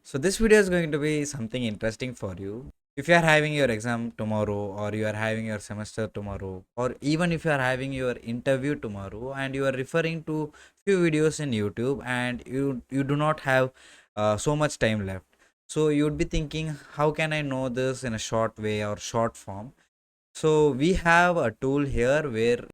So this video is going to be something interesting for you. If you are having your exam tomorrow, or you are having your semester tomorrow, or even if you are having your interview tomorrow and you are referring to few videos in YouTube and you do not have so much time left. So you would be thinking, how can I know this in a short way or short form? So we have a tool here where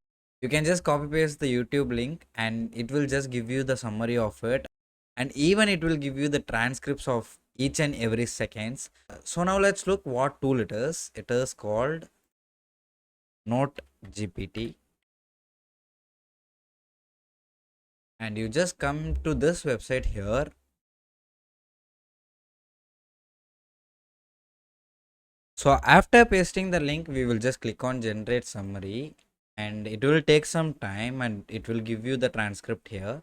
you can just copy paste the YouTube link and it will just give you the summary of it, and even it will give you the transcripts of each and every seconds. So now let's look what tool it is. It is called NoteGPT, and you just come to this website here. So after pasting the link, we will just click on generate summary, and it will take some time and it will give you the transcript here.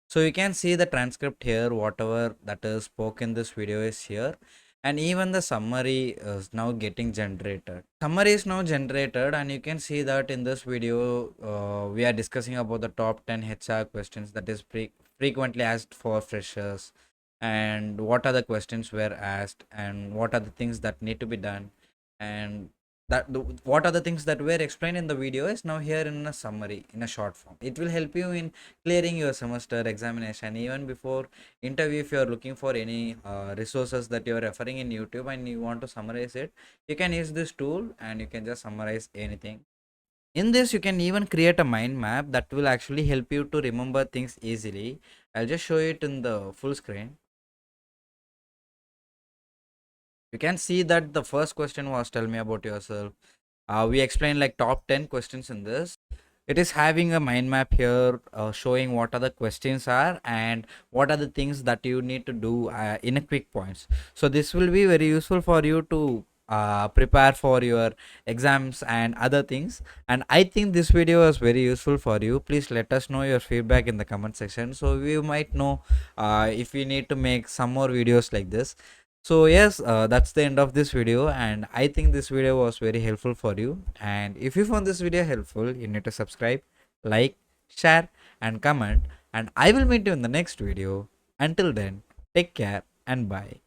So you can see the transcript here, whatever that is spoke in this video is here, and even the summary is now getting generated. Summary is now generated, and you can see that in this video we are discussing about the top 10 HR questions that is frequently asked for freshers, and what are the questions were asked, and what are the things that need to be done, and what are the things that were explained in the video is now here in a summary in a short form. It will help you in clearing your semester examination. Even before interview, if you are looking for any resources that you are referring in YouTube and you want to summarize it, you can use this tool and you can just summarize anything. In this, you can even create a mind map that will actually help you to remember things easily. I'll just show it in the full screen. You can see that the first question was tell me about yourself. We explained like top 10 questions in this. It is having a mind map here, showing what are the questions are and what are the things that you need to do in a quick points. So this will be very useful for you to prepare for your exams and other things. And I think this video was very useful for you. Please let us know your feedback in the comment section, so we might know if we need to make some more videos like this. So yes, that's the end of this video, and I think this video was very helpful for you. And if you found this video helpful, you need to subscribe, like, share and comment, and I will meet you in the next video. Until then, take care and bye.